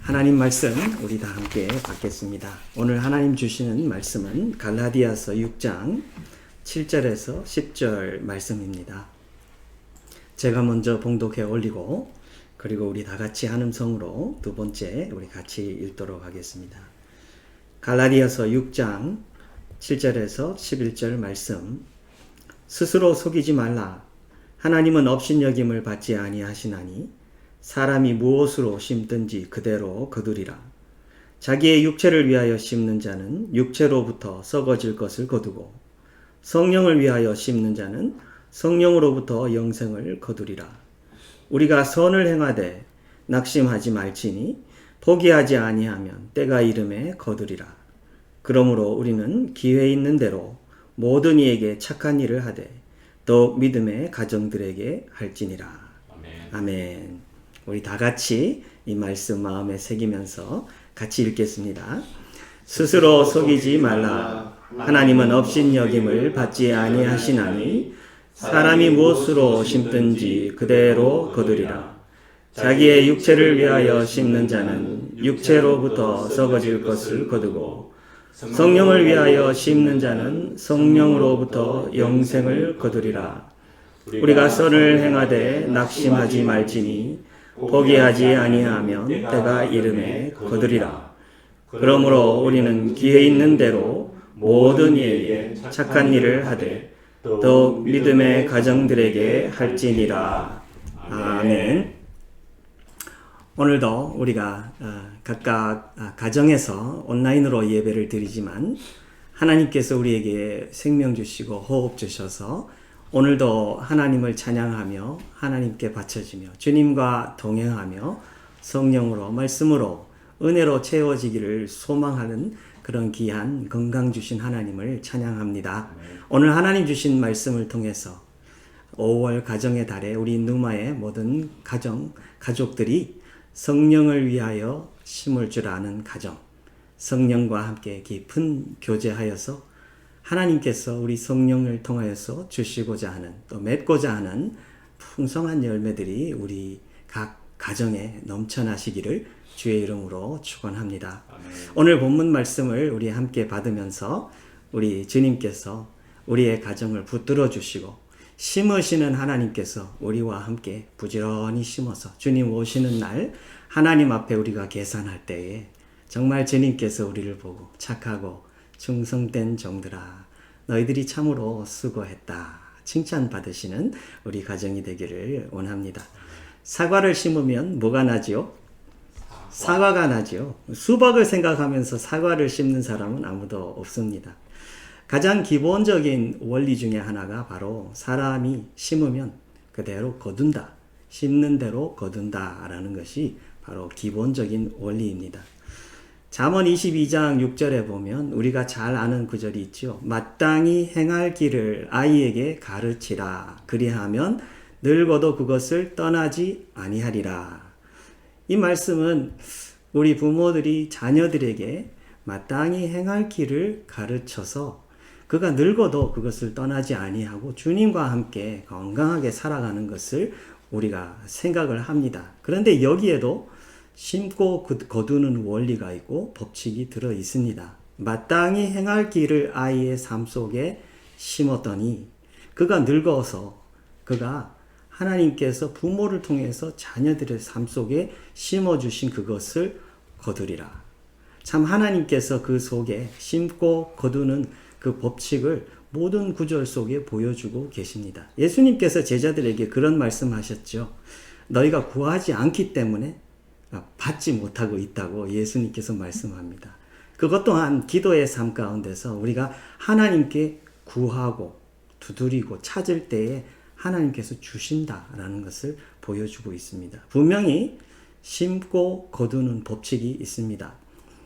하나님 말씀 우리 다 함께 받겠습니다. 오늘 하나님 주시는 말씀은 갈라디아서 6장 7절에서 10절 말씀입니다. 제가 먼저 봉독해 올리고 그리고 우리 다 같이 한음성으로 두 번째 우리 같이 읽도록 하겠습니다. 갈라디아서 6장 7절에서 11절 말씀. 스스로 속이지 말라. 하나님은 업신여김을 받지 아니하시나니 사람이 무엇으로 심든지 그대로 거두리라. 자기의 육체를 위하여 심는 자는 육체로부터 썩어질 것을 거두고 성령을 위하여 심는 자는 성령으로부터 영생을 거두리라. 우리가 선을 행하되 낙심하지 말지니 포기하지 아니하면 때가 이름에 거두리라. 그러므로 우리는 기회 있는 대로 모든 이에게 착한 일을 하되 더욱 믿음의 가정들에게 할지니라. 아멘. 우리 다 같이 이 말씀 마음에 새기면서 같이 읽겠습니다. 스스로 속이지 말라. 하나님은 업신여김을 받지 아니하시나니 사람이 무엇으로 심든지 그대로 거두리라. 자기의 육체를 위하여 심는 자는 육체로부터 썩어질 것을 거두고 성령을 위하여 심는 자는 성령으로부터 영생을 거두리라. 우리가 선을 행하되 낙심하지 말지니 포기하지 아니하면 때가 이름에 거두리라. 그러므로 우리는 기회 있는 대로 모든 이에게 착한 일을 하되 더욱 믿음의 가정들에게 할지니라. 아멘. 오늘도 우리가 각각 가정에서 온라인으로 예배를 드리지만 하나님께서 우리에게 생명 주시고 호흡 주셔서 오늘도 하나님을 찬양하며 하나님께 바쳐지며 주님과 동행하며 성령으로 말씀으로 은혜로 채워지기를 소망하는 그런 귀한 건강 주신 하나님을 찬양합니다. 오늘 하나님 주신 말씀을 통해서 5월 가정의 달에 우리 누마의 모든 가족들이 성령을 위하여 심을 줄 아는 가정, 성령과 함께 깊은 교제하여서 하나님께서 우리 성령을 통하여서 주시고자 하는 또 맺고자 하는 풍성한 열매들이 우리 각 가정에 넘쳐나시기를 주의 이름으로 축원합니다. 오늘 본문 말씀을 우리 함께 받으면서 우리 주님께서 우리의 가정을 붙들어 주시고 심으시는 하나님께서 우리와 함께 부지런히 심어서 주님 오시는 날 하나님 앞에 우리가 계산할 때에 정말 주님께서 우리를 보고 착하고 충성된 종들아 너희들이 참으로 수고했다 칭찬받으시는 우리 가정이 되기를 원합니다. 사과를 심으면 뭐가 나지요? 사과가 나지요. 수박을 생각하면서 사과를 심는 사람은 아무도 없습니다. 가장 기본적인 원리 중에 하나가 바로 사람이 심으면 그대로 거둔다. 심는 대로 거둔다 라는 것이 바로 기본적인 원리입니다. 잠언 22장 6절에 보면 우리가 잘 아는 구절이 있죠. 마땅히 행할 길을 아이에게 가르치라. 그리하면 늙어도 그것을 떠나지 아니하리라. 이 말씀은 우리 부모들이 자녀들에게 마땅히 행할 길을 가르쳐서 그가 늙어도 그것을 떠나지 아니하고 주님과 함께 건강하게 살아가는 것을 우리가 생각을 합니다. 그런데 여기에도 심고 거두는 원리가 있고 법칙이 들어 있습니다. 마땅히 행할 길을 아이의 삶 속에 심었더니 그가 늙어서 그가 하나님께서 부모를 통해서 자녀들의 삶 속에 심어주신 그것을 거두리라. 참 하나님께서 그 속에 심고 거두는 그 법칙을 모든 구절 속에 보여주고 계십니다. 예수님께서 제자들에게 그런 말씀하셨죠. 너희가 구하지 않기 때문에 받지 못하고 있다고 예수님께서 말씀합니다. 그것 또한 기도의 삶 가운데서 우리가 하나님께 구하고 두드리고 찾을 때에 하나님께서 주신다라는 것을 보여주고 있습니다. 분명히 심고 거두는 법칙이 있습니다.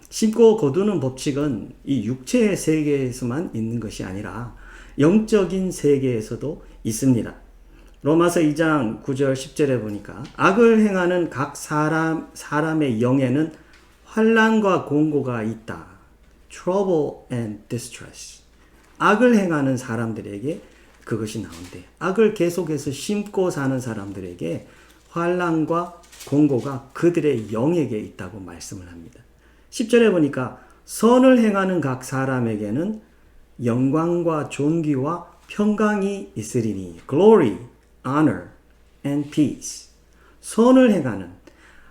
심고 거두는 법칙은 이 육체의 세계에서만 있는 것이 아니라 영적인 세계에서도 있습니다. 로마서 2장 9절 10절에 보니까 악을 행하는 각 사람의 영에는 환난과 공고가 있다. Trouble and distress. 악을 행하는 사람들에게 그것이 나온대요. 악을 계속해서 심고 사는 사람들에게 환난과 공고가 그들의 영에게 있다고 말씀을 합니다. 10절에 보니까 선을 행하는 각 사람에게는 영광과 존귀와 평강이 있으리니 glory, honor, and peace. 선을 행하는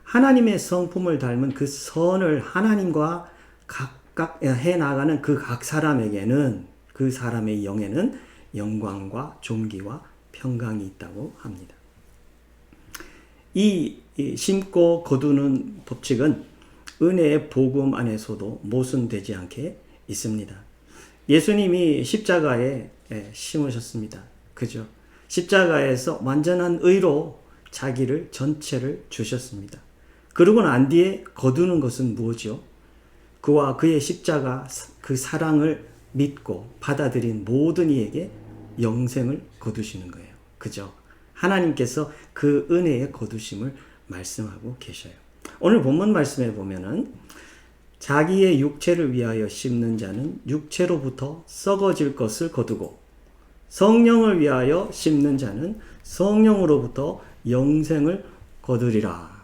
하나님의 성품을 닮은 그 선을 하나님과 각각 해나가는 그 각 사람에게는 그 사람의 영에는 영광과 존귀와 평강이 있다고 합니다. 이 심고 거두는 법칙은 은혜의 복음 안에서도 모순되지 않게 있습니다. 예수님이 십자가에 심으셨습니다. 그죠? 십자가에서 완전한 의로 자기를 전체를 주셨습니다. 그러고 난 뒤에 거두는 것은 무엇이요? 그와 그의 십자가 그 사랑을 믿고 받아들인 모든 이에게 영생을 거두시는 거예요. 그죠? 하나님께서 그 은혜의 거두심을 말씀하고 계셔요. 오늘 본문 말씀에 보면은 자기의 육체를 위하여 심는 자는 육체로부터 썩어질 것을 거두고 성령을 위하여 심는 자는 성령으로부터 영생을 거두리라.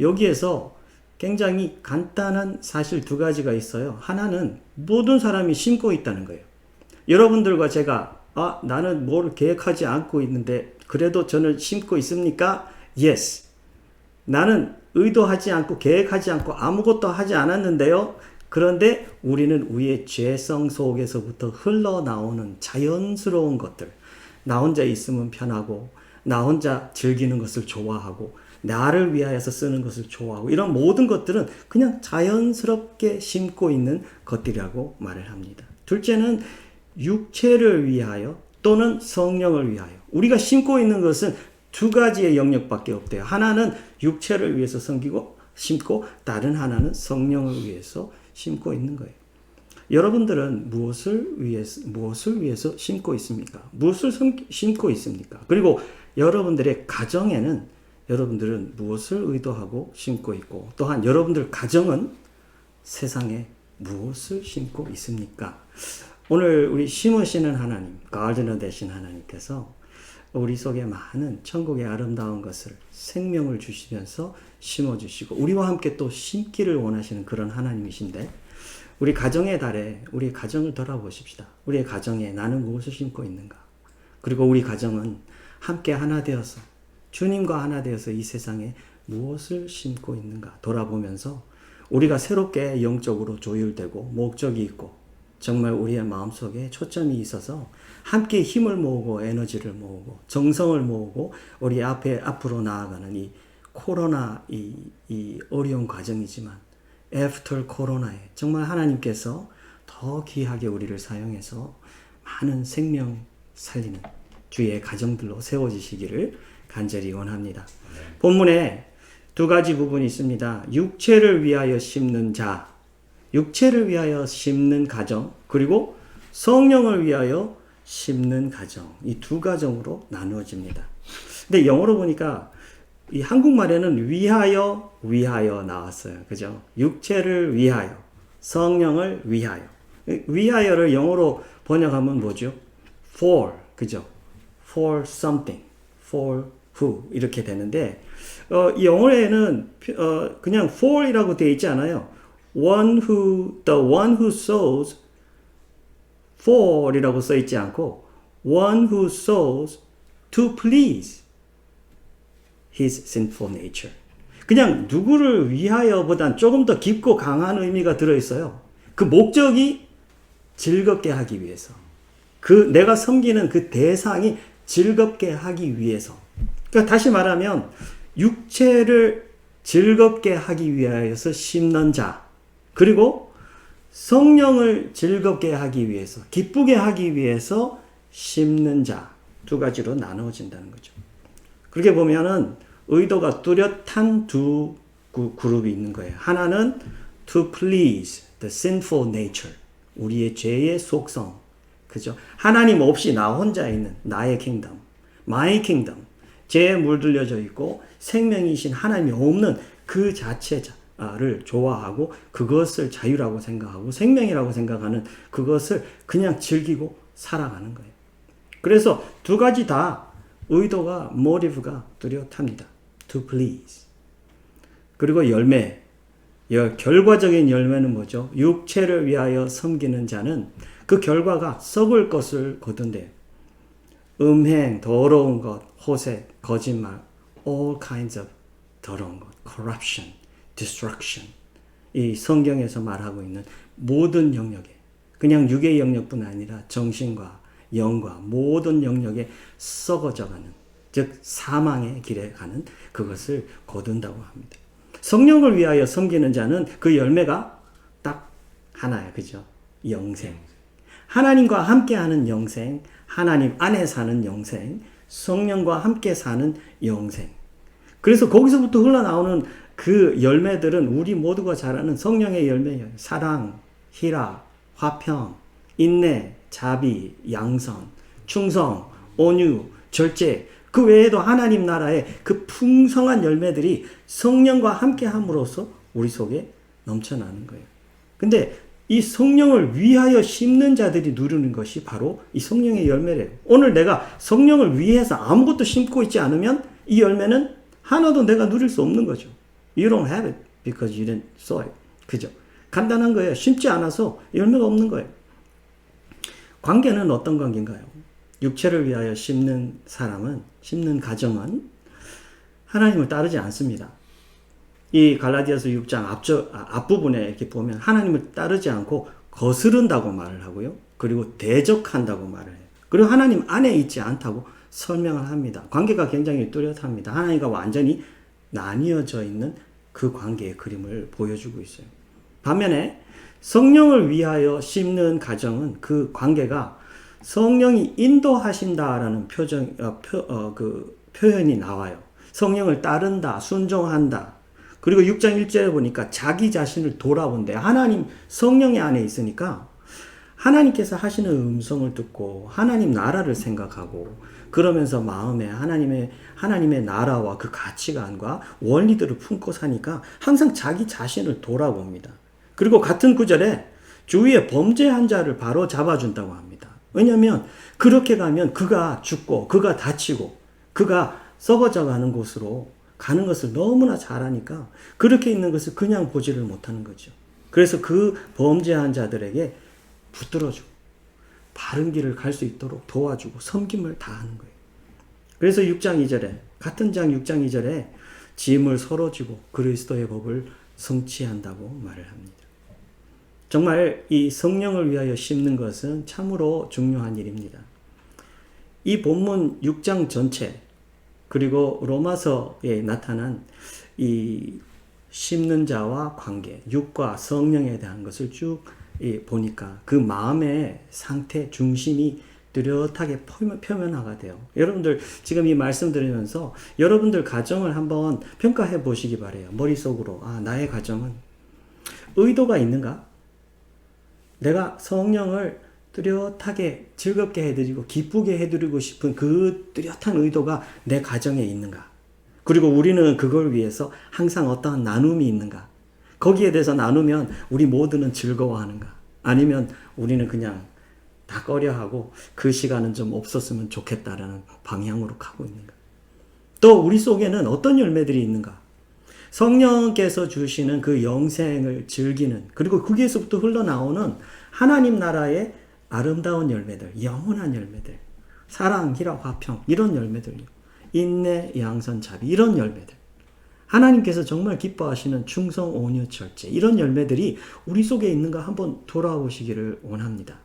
여기에서 굉장히 간단한 사실 두 가지가 있어요. 하나는 모든 사람이 심고 있다는 거예요. 여러분들과 제가 나는 뭘 계획하지 않고 있는데 그래도 저는 심고 있습니까? Yes. 나는 의도하지 않고 계획하지 않고 아무것도 하지 않았는데요. 그런데 우리는 우리의 죄성 속에서부터 흘러나오는 자연스러운 것들. 나 혼자 있으면 편하고 나 혼자 즐기는 것을 좋아하고 나를 위하여서 쓰는 것을 좋아하고 이런 모든 것들은 그냥 자연스럽게 심고 있는 것들이라고 말을 합니다. 둘째는 육체를 위하여 또는 성령을 위하여. 우리가 심고 있는 것은 두 가지의 영역밖에 없대요. 하나는 육체를 위해서 심고 다른 하나는 성령을 위해서 심고 있는 거예요. 여러분들은 무엇을 위해서 심고 있습니까? 무엇을 심고 있습니까? 그리고 여러분들의 가정에는 여러분들은 무엇을 의도하고 심고 있고 또한 여러분들 가정은 세상에 무엇을 심고 있습니까? 오늘 우리 심으시는 하나님, 가르디너 되신 하나님께서 우리 속에 많은 천국의 아름다운 것을 생명을 주시면서 심어주시고 우리와 함께 또 심기를 원하시는 그런 하나님이신데 우리 가정의 달에 우리 가정을 돌아보십시다. 우리의 가정에 나는 무엇을 심고 있는가? 그리고 우리 가정은 함께 하나 되어서 주님과 하나 되어서 이 세상에 무엇을 심고 있는가 돌아보면서 우리가 새롭게 영적으로 조율되고 목적이 있고 정말 우리의 마음속에 초점이 있어서 함께 힘을 모으고 에너지를 모으고 정성을 모으고 우리 앞으로 나아가는 이 코로나 이 어려운 과정이지만 애프터 코로나에 정말 하나님께서 더 귀하게 우리를 사용해서 많은 생명 살리는 주의 가정들로 세워지시기를 간절히 원합니다. 본문에 두 가지 부분이 있습니다. 육체를 위하여 심는 자, 육체를 위하여 심는 가정, 그리고 성령을 위하여 심는 가정. 이 두 가정으로 나누어집니다. 근데 영어로 보니까 이 한국말에는 위하여 나왔어요. 그죠? 육체를 위하여, 성령을 위하여. 위하여를 영어로 번역하면 뭐죠? For, 그죠? For something, for who 이렇게 되는데 이 영어에는 그냥 for이라고 되어 있지 않아요. the one who sows for이라고 써 있지 않고 one who sows to please his sinful nature. 그냥 누구를 위하여보단 조금 더 깊고 강한 의미가 들어있어요. 그 목적이 즐겁게 하기 위해서. 내가 섬기는 그 대상이 즐겁게 하기 위해서. 그러니까 다시 말하면 육체를 즐겁게 하기 위하여서 심는 자, 그리고 성령을 즐겁게 하기 위해서, 기쁘게 하기 위해서 심는 자, 두 가지로 나누어진다는 거죠. 그렇게 보면은 의도가 뚜렷한 두 그룹이 있는 거예요. 하나는 to please the sinful nature, 우리의 죄의 속성, 그죠? 하나님 없이 나 혼자 있는 나의 킹덤, my kingdom, 죄에 물들여져 있고 생명이신 하나님이 없는 그 자체를 좋아하고 그것을 자유라고 생각하고 생명이라고 생각하는 그것을 그냥 즐기고 살아가는 거예요. 그래서 두 가지 다 의도가 모티브가 뚜렷합니다. to please. 그리고 열매, 결과적인 열매는 뭐죠? 육체를 위하여 섬기는 자는 그 결과가 썩을 것을 거둔대요. 음행, 더러운 것, 호색, 거짓말, all kinds of 더러운 것, corruption, destruction. 이 성경에서 말하고 있는 모든 영역에, 그냥 육의 영역뿐 아니라 정신과 영과 모든 영역에 썩어져가는, 즉 사망의 길에 가는 그것을 거둔다고 합니다. 성령을 위하여 섬기는 자는 그 열매가 딱 하나야, 그죠? 영생. 하나님과 함께하는 영생, 하나님 안에 사는 영생, 성령과 함께 사는 영생. 그래서 거기서부터 흘러나오는 그 열매들은 우리 모두가 잘 아는 성령의 열매예요. 사랑, 희락, 화평, 인내, 자비, 양선, 충성, 온유, 절제. 그 외에도 하나님 나라의 그 풍성한 열매들이 성령과 함께 함으로써 우리 속에 넘쳐나는 거예요. 근데 이 성령을 위하여 심는 자들이 누리는 것이 바로 이 성령의 열매래요. 오늘 내가 성령을 위해서 아무것도 심고 있지 않으면 이 열매는 하나도 내가 누릴 수 없는 거죠. You don't have it because you didn't sow it. 그죠? 간단한 거예요. 심지 않아서 열매가 없는 거예요. 관계는 어떤 관계인가요? 육체를 위하여 심는 사람은, 심는 가정은 하나님을 따르지 않습니다. 이 갈라디아서 6장 앞부분에 이렇게 보면 하나님을 따르지 않고 거스른다고 말을 하고요. 그리고 대적한다고 말을 해요. 그리고 하나님 안에 있지 않다고 설명을 합니다. 관계가 굉장히 뚜렷합니다. 하나님과 완전히 나뉘어져 있는 그 관계의 그림을 보여주고 있어요. 반면에 성령을 위하여 심는 가정은 그 관계가 성령이 인도하신다라는 표현이 나와요. 성령을 따른다, 순종한다. 그리고 6장 1절에 보니까 자기 자신을 돌아본대. 하나님 성령의 안에 있으니까 하나님께서 하시는 음성을 듣고 하나님 나라를 생각하고 그러면서 마음에 하나님의 나라와 그 가치관과 원리들을 품고 사니까 항상 자기 자신을 돌아봅니다. 그리고 같은 구절에 주위에 범죄한 자를 바로 잡아준다고 합니다. 왜냐하면 그렇게 가면 그가 죽고 그가 다치고 그가 썩어져 가는 곳으로 가는 것을 너무나 잘 아니까 그렇게 있는 것을 그냥 보지를 못하는 거죠. 그래서 그 범죄한 자들에게 붙들어주고 바른 길을 갈 수 있도록 도와주고 섬김을 다하는 거예요. 그래서 6장 2절에 같은 장 6장 2절에 짐을 서로 지고 그리스도의 법을 성취한다고 말을 합니다. 정말 이 성령을 위하여 심는 것은 참으로 중요한 일입니다. 이 본문 6장 전체 그리고 로마서에 나타난 이 심는 자와 관계, 육과 성령에 대한 것을 쭉 보니까 그 마음의 상태, 중심이 뚜렷하게 표면화가 돼요. 여러분들 지금 이 말씀 들으면서 여러분들 가정을 한번 평가해 보시기 바래요. 머릿속으로 나의 가정은 의도가 있는가? 내가 성령을 뚜렷하게 즐겁게 해드리고 기쁘게 해드리고 싶은 그 뚜렷한 의도가 내 가정에 있는가? 그리고 우리는 그걸 위해서 항상 어떠한 나눔이 있는가? 거기에 대해서 나누면 우리 모두는 즐거워하는가? 아니면 우리는 그냥 다 꺼려하고 그 시간은 좀 없었으면 좋겠다라는 방향으로 가고 있는가? 또 우리 속에는 어떤 열매들이 있는가? 성령께서 주시는 그 영생을 즐기는 그리고 거기에서부터 흘러나오는 하나님 나라의 아름다운 열매들, 영원한 열매들, 사랑, 희락, 화평 이런 열매들요. 인내, 양선, 자비 이런 열매들. 하나님께서 정말 기뻐하시는 충성, 온유, 절제 이런 열매들이 우리 속에 있는가 한번 돌아보시기를 원합니다.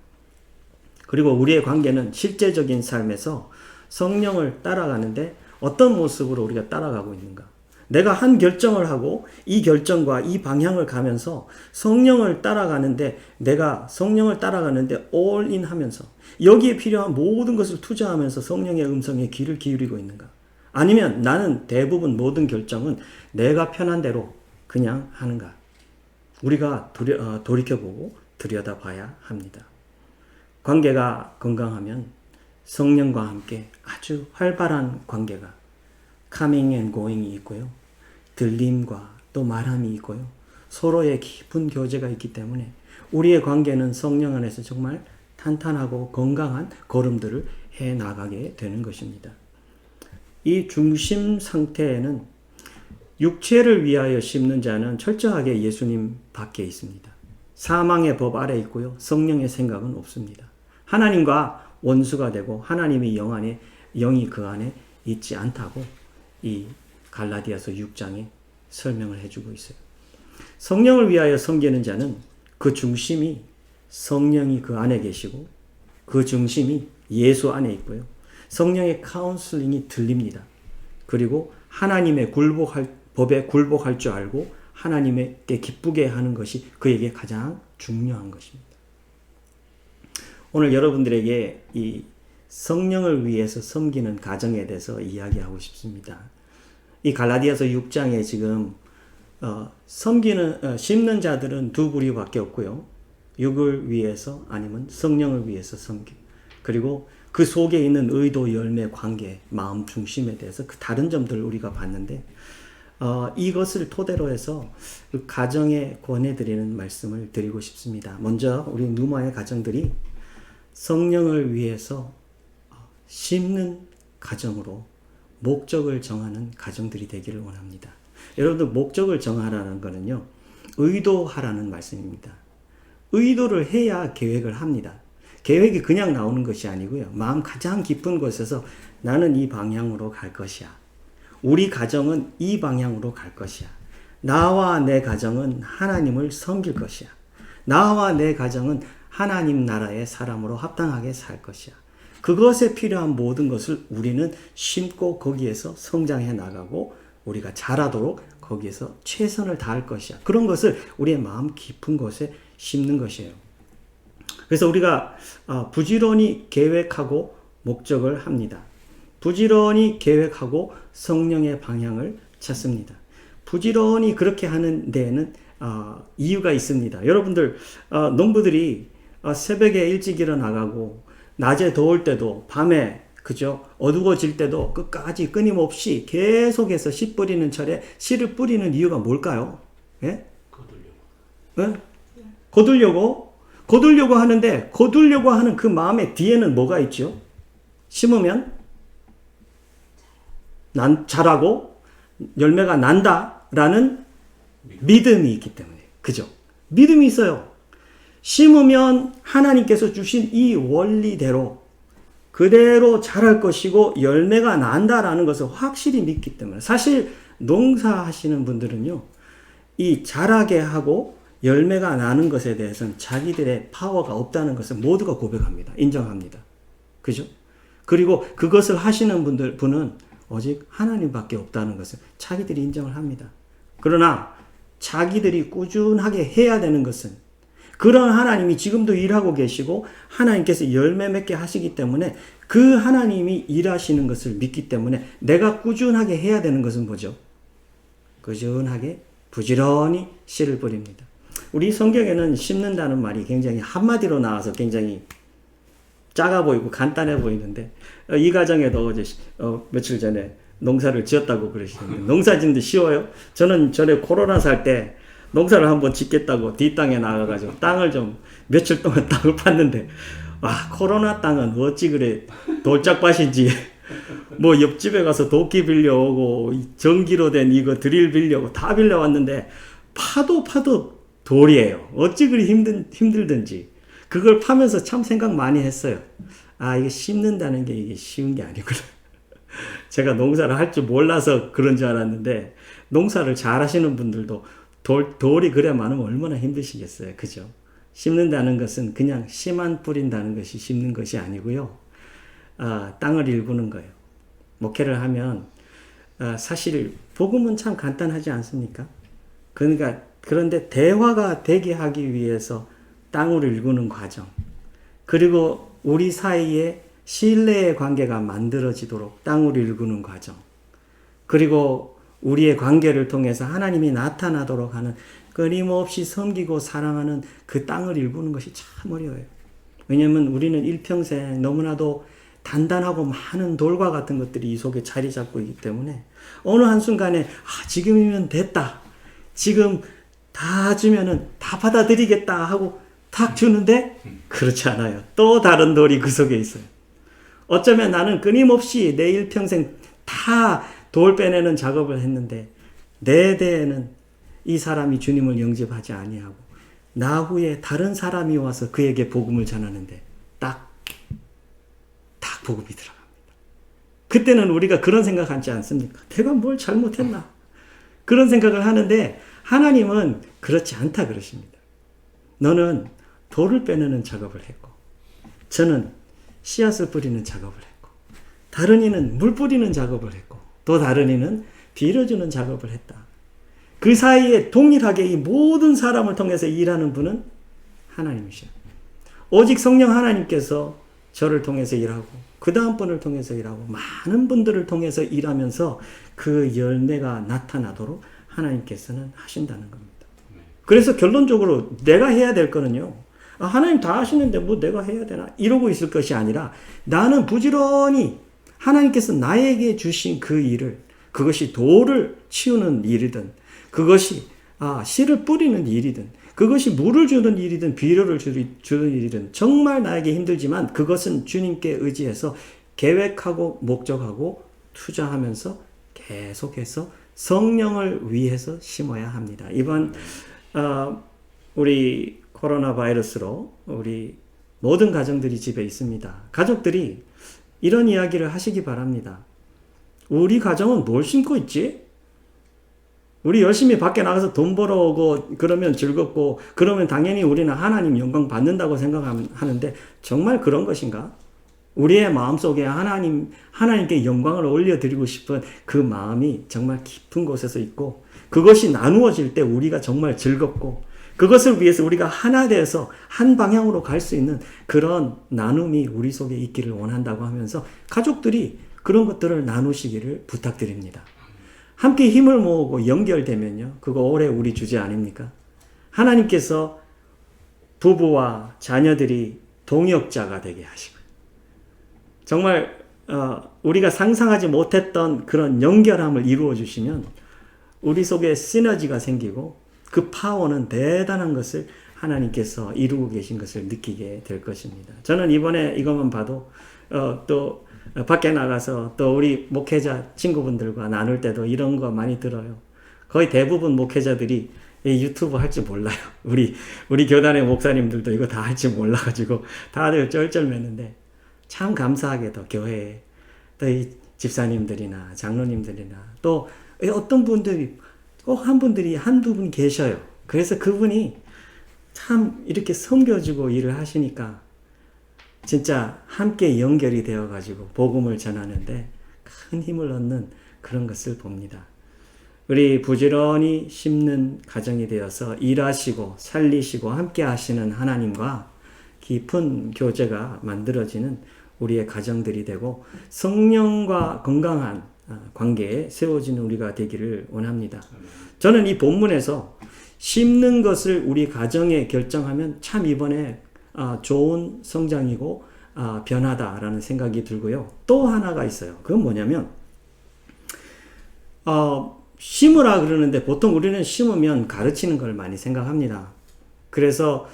그리고 우리의 관계는 실제적인 삶에서 성령을 따라가는데 어떤 모습으로 우리가 따라가고 있는가? 내가 한 결정을 하고 이 결정과 이 방향을 가면서 성령을 따라가는데 내가 성령을 따라가는데 올인 하면서 여기에 필요한 모든 것을 투자하면서 성령의 음성에 귀를 기울이고 있는가? 아니면 나는 대부분 모든 결정은 내가 편한 대로 그냥 하는가? 우리가 돌이켜보고 들여다봐야 합니다. 관계가 건강하면 성령과 함께 아주 활발한 관계가 coming and going이 있고요. 들림과 또 말함이 있고요. 서로의 깊은 교제가 있기 때문에 우리의 관계는 성령 안에서 정말 탄탄하고 건강한 걸음들을 해 나가게 되는 것입니다. 이 중심 상태에는 육체를 위하여 심는 자는 철저하게 예수님 밖에 있습니다. 사망의 법 아래 있고요. 성령의 생각은 없습니다. 하나님과 원수가 되고 하나님의 영이 그 안에 있지 않다고 이 갈라디아서 6장에 설명을 해주고 있어요. 성령을 위하여 섬기는 자는 그 중심이 성령이 그 안에 계시고 그 중심이 예수 안에 있고요. 성령의 카운슬링이 들립니다. 그리고 하나님의 법에 굴복할 줄 알고 하나님께 기쁘게 하는 것이 그에게 가장 중요한 것입니다. 오늘 여러분들에게 이 성령을 위해서 섬기는 가정에 대해서 이야기하고 싶습니다. 이 갈라디아서 6장에 지금 심는 자들은 두 부류밖에 없고요. 육을 위해서 아니면 성령을 위해서 섬기. 그리고 그 속에 있는 의도, 열매, 관계, 마음 중심에 대해서 그 다른 점들을 우리가 봤는데 이것을 토대로 해서 그 가정에 권해드리는 말씀을 드리고 싶습니다. 먼저 우리 누마의 가정들이 성령을 위해서 심는 가정으로 목적을 정하는 가정들이 되기를 원합니다. 여러분들 목적을 정하라는 것은요. 의도하라는 말씀입니다. 의도를 해야 계획을 합니다. 계획이 그냥 나오는 것이 아니고요. 마음 가장 깊은 곳에서 나는 이 방향으로 갈 것이야. 우리 가정은 이 방향으로 갈 것이야. 나와 내 가정은 하나님을 섬길 것이야. 나와 내 가정은 하나님 나라의 사람으로 합당하게 살 것이야. 그것에 필요한 모든 것을 우리는 심고 거기에서 성장해 나가고 우리가 자라도록 거기에서 최선을 다할 것이야. 그런 것을 우리의 마음 깊은 곳에 심는 것이에요. 그래서 우리가 부지런히 계획하고 목적을 합니다. 부지런히 계획하고 성령의 방향을 찾습니다. 부지런히 그렇게 하는 데에는 이유가 있습니다. 여러분들 농부들이 새벽에 일찍 일어나가고 낮에 더울 때도 밤에 그죠? 어두워질 때도 끝까지 끊임없이 계속해서 씨 뿌리는 철에 씨를 뿌리는 이유가 뭘까요? 예? 거두려고 하는데 거두려고 하는 그 마음의 뒤에는 뭐가 있죠? 심으면 자라고 열매가 난다라는 믿음이 있기 때문에 그죠? 믿음이 있어요. 심으면 하나님께서 주신 이 원리대로 그대로 자랄 것이고 열매가 난다라는 것을 확실히 믿기 때문에 사실 농사하시는 분들은요. 이 자라게 하고 열매가 나는 것에 대해서는 자기들의 파워가 없다는 것을 모두가 고백합니다. 인정합니다. 그죠? 그리고 그것을 하시는 분은 오직 하나님밖에 없다는 것을 자기들이 인정을 합니다. 그러나 자기들이 꾸준하게 해야 되는 것은 그런 하나님이 지금도 일하고 계시고 하나님께서 열매 맺게 하시기 때문에 그 하나님이 일하시는 것을 믿기 때문에 내가 꾸준하게 해야 되는 것은 뭐죠? 꾸준하게 부지런히 씨를 뿌립니다. 우리 성경에는 심는다는 말이 굉장히 한마디로 나와서 굉장히 작아 보이고 간단해 보이는데 이 가정에도 어제 며칠 전에 농사를 지었다고 그러시는데 농사 짓는데 쉬워요? 저는 전에 코로나 살 때 농사를 한번 짓겠다고 뒷땅에 나가가지고 땅을 좀 며칠 동안 땅을 팠는데 코로나 땅은 어찌 그래 돌짝밭인지 뭐 옆집에 가서 도끼 빌려오고 전기로 된 이거 드릴 빌려오고 다 빌려왔는데 파도 돌이에요. 어찌 그리 힘들든지 그걸 파면서 참 생각 많이 했어요. 이게 심는다는 게 이게 쉬운 게 아니구나. 제가 농사를 할 줄 몰라서 그런 줄 알았는데 농사를 잘 하시는 분들도 돌이 그래 많으면 얼마나 힘드시겠어요. 그죠? 심는다는 것은 그냥 씨만 뿌린다는 것이 심는 것이 아니고요. 땅을 일구는 거예요. 목회를 하면 사실 복음은 참 간단하지 않습니까? 그런데 대화가 되게 하기 위해서 땅을 일구는 과정, 그리고 우리 사이에 신뢰의 관계가 만들어지도록 땅을 일구는 과정, 그리고 우리의 관계를 통해서 하나님이 나타나도록 하는 끊임없이 섬기고 사랑하는 그 땅을 일구는 것이 참 어려워요. 왜냐하면 우리는 일평생 너무나도 단단하고 많은 돌과 같은 것들이 이 속에 자리 잡고 있기 때문에 어느 한순간에 지금이면 됐다. 지금 다 주면은 다 받아들이겠다 하고 탁 주는데 그렇지 않아요. 또 다른 돌이 그 속에 있어요. 어쩌면 나는 끊임없이 내 일평생 다 돌 빼내는 작업을 했는데 내 대에는 이 사람이 주님을 영접하지 아니하고 나 후에 다른 사람이 와서 그에게 복음을 전하는데 딱 복음이 들어갑니다. 그때는 우리가 그런 생각하지 않습니까? 내가 뭘 잘못했나? 그런 생각을 하는데 하나님은 그렇지 않다 그러십니다. 너는 돌을 빼내는 작업을 했고 저는 씨앗을 뿌리는 작업을 했고 다른 이는 물 뿌리는 작업을 했고 또 다른 이는 빌어주는 작업을 했다. 그 사이에 동일하게 이 모든 사람을 통해서 일하는 분은 하나님이시오. 오직 성령 하나님께서 저를 통해서 일하고 그 다음 분을 통해서 일하고 많은 분들을 통해서 일하면서 그 열매가 나타나도록 하나님께서는 하신다는 겁니다. 그래서 결론적으로 내가 해야 될 거는요. 하나님 다 하시는데 뭐 내가 해야 되나? 이러고 있을 것이 아니라 나는 부지런히 하나님께서 나에게 주신 그 일을 그것이 돌을 치우는 일이든 그것이 씨를 뿌리는 일이든 그것이 물을 주는 일이든 비료를 주는 일이든 정말 나에게 힘들지만 그것은 주님께 의지해서 계획하고 목적하고 투자하면서 계속해서 성령을 위해서 심어야 합니다. 이번 우리 코로나 바이러스로 우리 모든 가정들이 집에 있습니다. 가족들이 이런 이야기를 하시기 바랍니다. 우리 가정은 뭘 심고 있지? 우리 열심히 밖에 나가서 돈 벌어오고 그러면 즐겁고 그러면 당연히 우리는 하나님 영광 받는다고 생각하는데 정말 그런 것인가? 우리의 마음속에 하나님께 영광을 올려드리고 싶은 그 마음이 정말 깊은 곳에서 있고 그것이 나누어질 때 우리가 정말 즐겁고 그것을 위해서 우리가 하나 되어서 한 방향으로 갈 수 있는 그런 나눔이 우리 속에 있기를 원한다고 하면서 가족들이 그런 것들을 나누시기를 부탁드립니다. 함께 힘을 모으고 연결되면요. 그거 올해 우리 주제 아닙니까? 하나님께서 부부와 자녀들이 동역자가 되게 하시고 정말 우리가 상상하지 못했던 그런 연결함을 이루어 주시면 우리 속에 시너지가 생기고 그 파워는 대단한 것을 하나님께서 이루고 계신 것을 느끼게 될 것입니다. 저는 이번에 이것만 봐도 또 밖에 나가서 또 우리 목회자 친구분들과 나눌 때도 이런 거 많이 들어요. 거의 대부분 목회자들이 유튜브 할 줄 몰라요. 우리 교단의 목사님들도 이거 다 할 줄 몰라가지고 다들 쩔쩔매는데 참 감사하게도 교회에 또 이 집사님들이나 장로님들이나 또 어떤 분들이 꼭 한두 분 계셔요. 그래서 그분이 참 이렇게 섬겨주고 일을 하시니까 진짜 함께 연결이 되어가지고 복음을 전하는데 큰 힘을 얻는 그런 것을 봅니다. 우리 부지런히 심는 가정이 되어서 일하시고 살리시고 함께 하시는 하나님과 깊은 교제가 만들어지는 우리의 가정들이 되고 성령과 건강한 관계에 세워지는 우리가 되기를 원합니다. 저는 이 본문에서 심는 것을 우리 가정에 결정하면 참 이번에 좋은 성장이고 변화다라는 생각이 들고요. 또 하나가 있어요. 그건 뭐냐면 심으라 그러는데 보통 우리는 심으면 가르치는 걸 많이 생각합니다. 그래서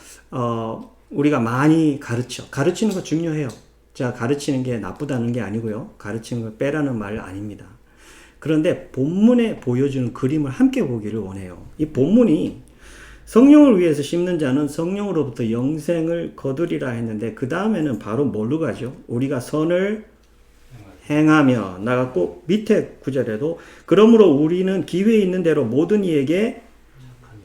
우리가 많이 가르치는 거 중요해요. 자, 가르치는 게 나쁘다는 게 아니고요. 가르치는 걸 빼라는 말 아닙니다. 그런데 본문에 보여주는 그림을 함께 보기를 원해요. 이 본문이 성령을 위해서 심는 자는 성령으로부터 영생을 거두리라 했는데 그 다음에는 바로 뭘로 가죠? 우리가 선을 행하며 나갔고 밑에 구절에도 그러므로 우리는 기회 있는 대로 모든 이에게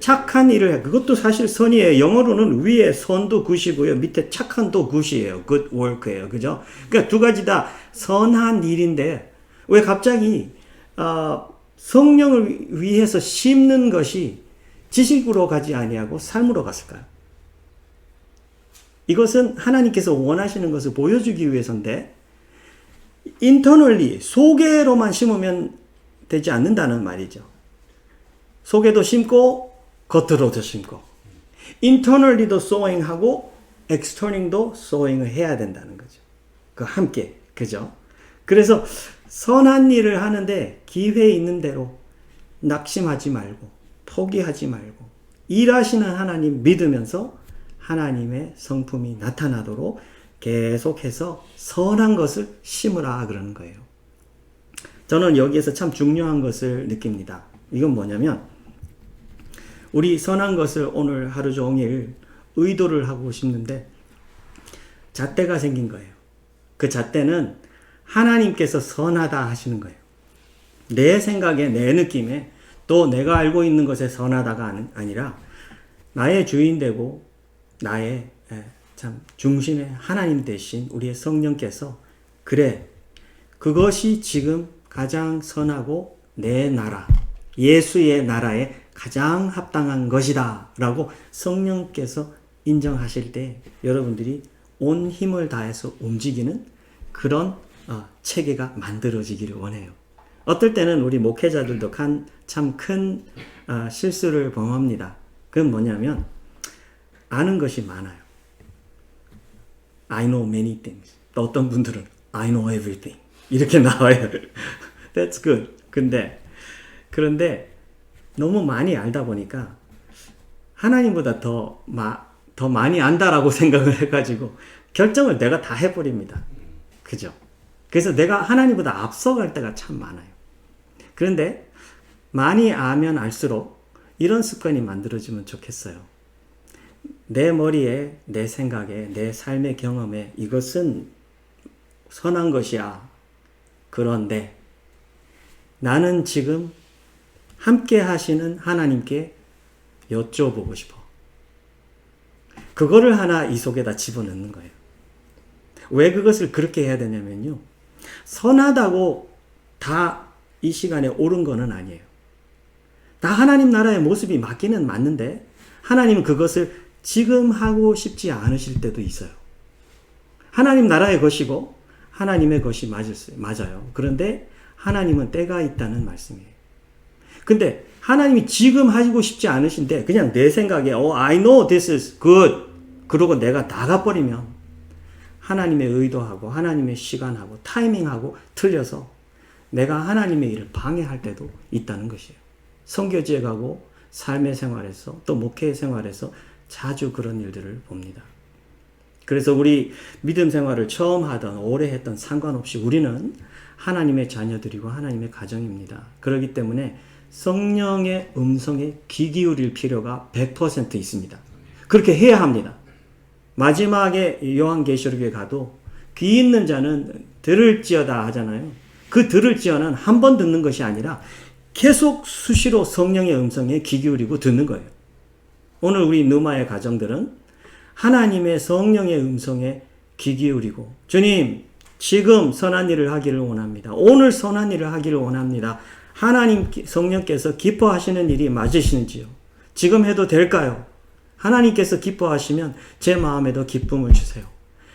착한 일을 해. 그것도 사실 선이에요. 영어로는 위에 선도 굿이고요. 밑에 착한도 굿이에요. good work예요. 그죠? 그러니까 두 가지 다 선한 일인데 왜 갑자기 성령을 위해서 심는 것이 지식으로 가지 아니하고 삶으로 갔을까요? 이것은 하나님께서 원하시는 것을 보여주기 위해서인데 internally 속에로만 심으면 되지 않는다는 말이죠. 속에도 심고 겉으로도 심고 internally도 sowing하고 external도 sowing을 해야 된다는 거죠. 그 함께 그죠? 그래서 선한 일을 하는데 기회 있는 대로 낙심하지 말고 포기하지 말고 일하시는 하나님 믿으면서 하나님의 성품이 나타나도록 계속해서 선한 것을 심으라 그러는 거예요. 저는 여기에서 참 중요한 것을 느낍니다. 이건 뭐냐면 우리 선한 것을 오늘 하루 종일 의도를 하고 싶는데 잣대가 생긴 거예요. 그 잣대는 하나님께서 선하다 하시는 거예요. 내 생각에, 내 느낌에, 또 내가 알고 있는 것에 선하다가 아니라 나의 주인 되고 나의 참 중심의 하나님 대신 우리의 성령께서 그래, 그것이 지금 가장 선하고 내 나라, 예수의 나라에 가장 합당한 것이다 라고 성령께서 인정하실 때 여러분들이 온 힘을 다해서 움직이는 그런 체계가 만들어지기를 원해요. 어떨 때는 우리 목회자들도 참 큰 실수를 범합니다. 그건 뭐냐면 아는 것이 많아요. I know many things. 또 어떤 분들은 I know everything. 이렇게 나와요. That's good. 그런데 너무 많이 알다 보니까 하나님보다 더 많이 안다라고 생각을 해가지고 결정을 내가 다 해버립니다. 그죠? 그래서 내가 하나님보다 앞서갈 때가 참 많아요. 그런데 많이 알면 알수록 이런 습관이 만들어지면 좋겠어요. 내 머리에, 내 생각에, 내 삶의 경험에 이것은 선한 것이야. 그런데 나는 지금 함께 하시는 하나님께 여쭤보고 싶어. 그거를 하나 이 속에다 집어넣는 거예요. 왜 그것을 그렇게 해야 되냐면요. 선하다고 다 이 시간에 옳은 거는 아니에요. 다 하나님 나라의 모습이 맞기는 맞는데 하나님은 그것을 지금 하고 싶지 않으실 때도 있어요. 하나님 나라의 것이고 하나님의 것이 맞아요. 그런데 하나님은 때가 있다는 말씀이에요. 근데 하나님이 지금 하시고 싶지 않으신데 그냥 내 생각에 I know this is good 그러고 내가 나가버리면 하나님의 의도하고 하나님의 시간하고 타이밍하고 틀려서 내가 하나님의 일을 방해할 때도 있다는 것이에요. 선교지에 가고 삶의 생활에서 또 목회 생활에서 자주 그런 일들을 봅니다. 그래서 우리 믿음 생활을 처음 하던 오래 했던 상관없이 우리는 하나님의 자녀들이고 하나님의 가정입니다. 그렇기 때문에 성령의 음성에 귀 기울일 필요가 100% 있습니다. 그렇게 해야 합니다. 마지막에 요한계시록에 가도 귀 있는 자는 들을지어다 하잖아요. 그 들을지어는 한 번 듣는 것이 아니라 계속 수시로 성령의 음성에 귀 기울이고 듣는 거예요. 오늘 우리 누마의 가정들은 하나님의 성령의 음성에 귀 기울이고 주님 지금 선한 일을 하기를 원합니다. 오늘 선한 일을 하기를 원합니다. 하나님 성령께서 기뻐하시는 일이 맞으시는지요? 지금 해도 될까요? 하나님께서 기뻐하시면 제 마음에도 기쁨을 주세요.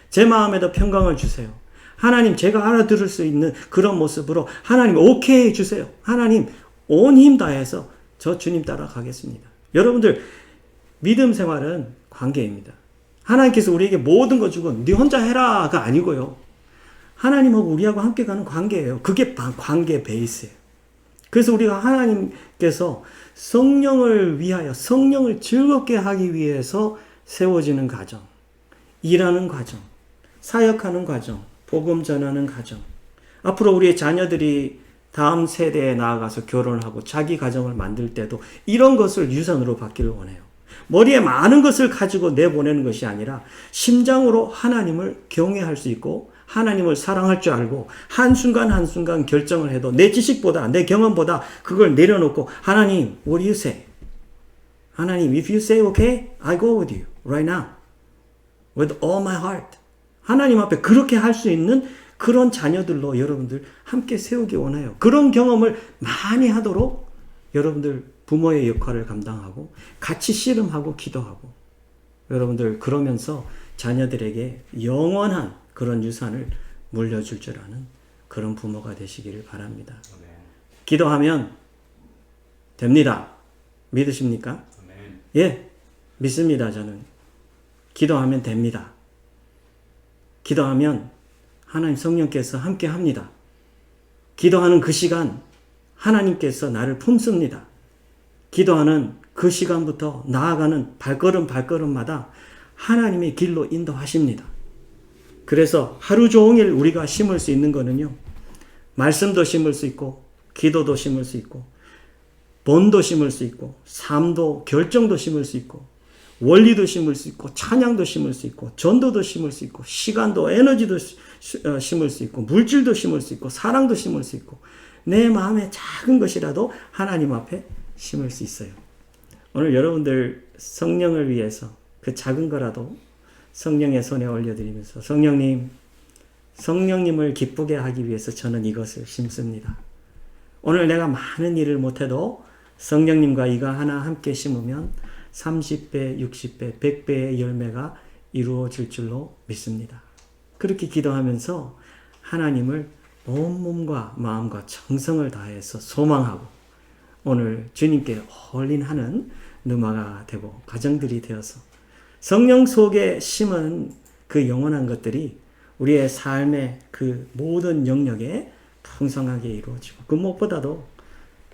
제 마음에도 평강을 주세요. 하나님 제가 알아들을 수 있는 그런 모습으로 하나님 오케이 해주세요. 하나님 온 힘 다해서 저 주님 따라가겠습니다. 여러분들 믿음 생활은 관계입니다. 하나님께서 우리에게 모든 거 주고 네 혼자 해라가 아니고요. 하나님하고 우리하고 함께 가는 관계예요. 그게 관계 베이스예요. 그래서 우리가 하나님께서 성령을 위하여 성령을 즐겁게 하기 위해서 세워지는 과정, 일하는 과정, 사역하는 과정, 복음 전하는 과정. 앞으로 우리의 자녀들이 다음 세대에 나아가서 결혼하고 자기 가정을 만들 때도 이런 것을 유산으로 받기를 원해요. 머리에 많은 것을 가지고 내보내는 것이 아니라 심장으로 하나님을 경외할 수 있고 하나님을 사랑할 줄 알고 한순간 한순간 결정을 해도 내 지식보다 내 경험보다 그걸 내려놓고 하나님 what do you say? 하나님 if you say okay, I go with you right now with all my heart. 하나님 앞에 그렇게 할 수 있는 그런 자녀들로 여러분들 함께 세우기 원해요. 그런 경험을 많이 하도록 여러분들 부모의 역할을 감당하고 같이 씨름하고 기도하고 여러분들 그러면서 자녀들에게 영원한 그런 유산을 물려줄 줄 아는 그런 부모가 되시기를 바랍니다. 아멘. 기도하면 됩니다. 믿으십니까? 아멘. 예, 믿습니다. 저는 기도하면 됩니다. 기도하면 하나님 성령께서 함께 합니다. 기도하는 그 시간 하나님께서 나를 품습니다. 기도하는 그 시간부터 나아가는 발걸음마다 하나님의 길로 인도하십니다. 그래서 하루 종일 우리가 심을 수 있는 거는요. 말씀도 심을 수 있고 기도도 심을 수 있고 본도 심을 수 있고, 삶도, 결정도 심을 수 있고, 원리도 심을 수 있고, 찬양도 심을 수 있고, 전도도 심을 수 있고, 시간도, 에너지도 심을 수 있고, 물질도 심을 수 있고, 사랑도 심을 수 있고, 내 마음에 작은 것이라도 하나님 앞에 심을 수 있어요. 오늘 여러분들 성령을 위해서 그 작은 거라도 성령의 손에 올려드리면서, 성령님을 기쁘게 하기 위해서 저는 이것을 심습니다. 오늘 내가 많은 일을 못해도 성령님과 이거 하나 함께 심으면 30배, 60배, 100배의 열매가 이루어질 줄로 믿습니다. 그렇게 기도하면서 하나님을 온 몸과 마음과 정성을 다해서 소망하고 오늘 주님께 올인하는 누마가 되고 가정들이 되어서 성령 속에 심은 그 영원한 것들이 우리의 삶의 그 모든 영역에 풍성하게 이루어지고 그 무엇보다도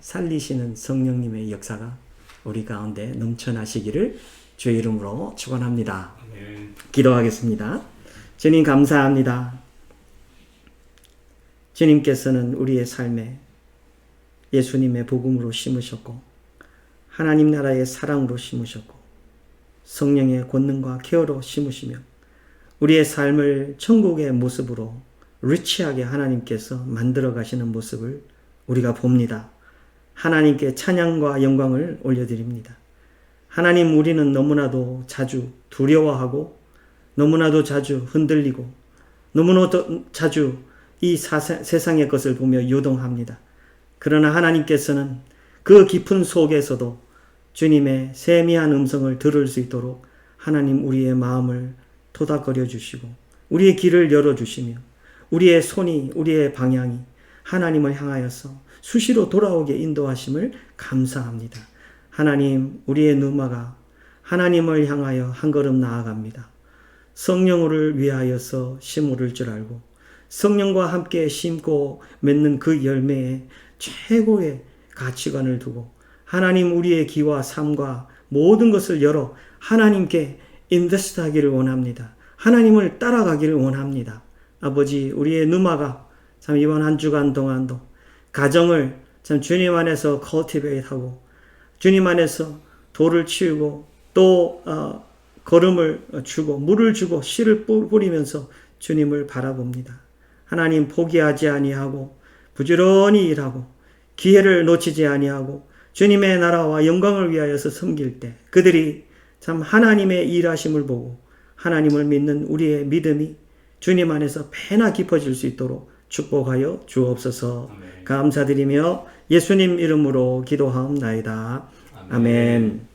살리시는 성령님의 역사가 우리 가운데 넘쳐나시기를 주의 이름으로 축원합니다. 기도하겠습니다. 주님 감사합니다. 주님께서는 우리의 삶에 예수님의 복음으로 심으셨고 하나님 나라의 사랑으로 심으셨고 성령의 권능과 케어로 심으시며 우리의 삶을 천국의 모습으로 리치하게 하나님께서 만들어 가시는 모습을 우리가 봅니다. 하나님께 찬양과 영광을 올려드립니다. 하나님, 우리는 너무나도 자주 두려워하고 너무나도 자주 흔들리고 너무나도 자주 이 세상의 것을 보며 요동합니다. 그러나 하나님께서는 그 깊은 속에서도 주님의 세미한 음성을 들을 수 있도록 하나님 우리의 마음을 토닥거려 주시고 우리의 길을 열어주시며 우리의 손이 우리의 방향이 하나님을 향하여서 수시로 돌아오게 인도하심을 감사합니다. 하나님, 우리의 누마가 하나님을 향하여 한 걸음 나아갑니다. 성령을 위하여서 심으를 줄 알고 성령과 함께 심고 맺는 그 열매에 최고의 가치관을 두고 하나님 우리의 기와 삶과 모든 것을 열어 하나님께 인베스트하기를 원합니다. 하나님을 따라가기를 원합니다. 아버지, 우리의 누마가 참 이번 한 주간 동안도 가정을 참 주님 안에서 cultivate하고 주님 안에서 돌을 치우고 또 걸음을 주고 물을 주고 씨를 뿌리면서 주님을 바라봅니다. 하나님, 포기하지 아니하고 부지런히 일하고 기회를 놓치지 아니하고 주님의 나라와 영광을 위하여서 섬길 때 그들이 참 하나님의 일하심을 보고 하나님을 믿는 우리의 믿음이 주님 안에서 배나 깊어질 수 있도록 축복하여 주옵소서. 감사드리며 예수님 이름으로 기도하옵나이다. 아멘.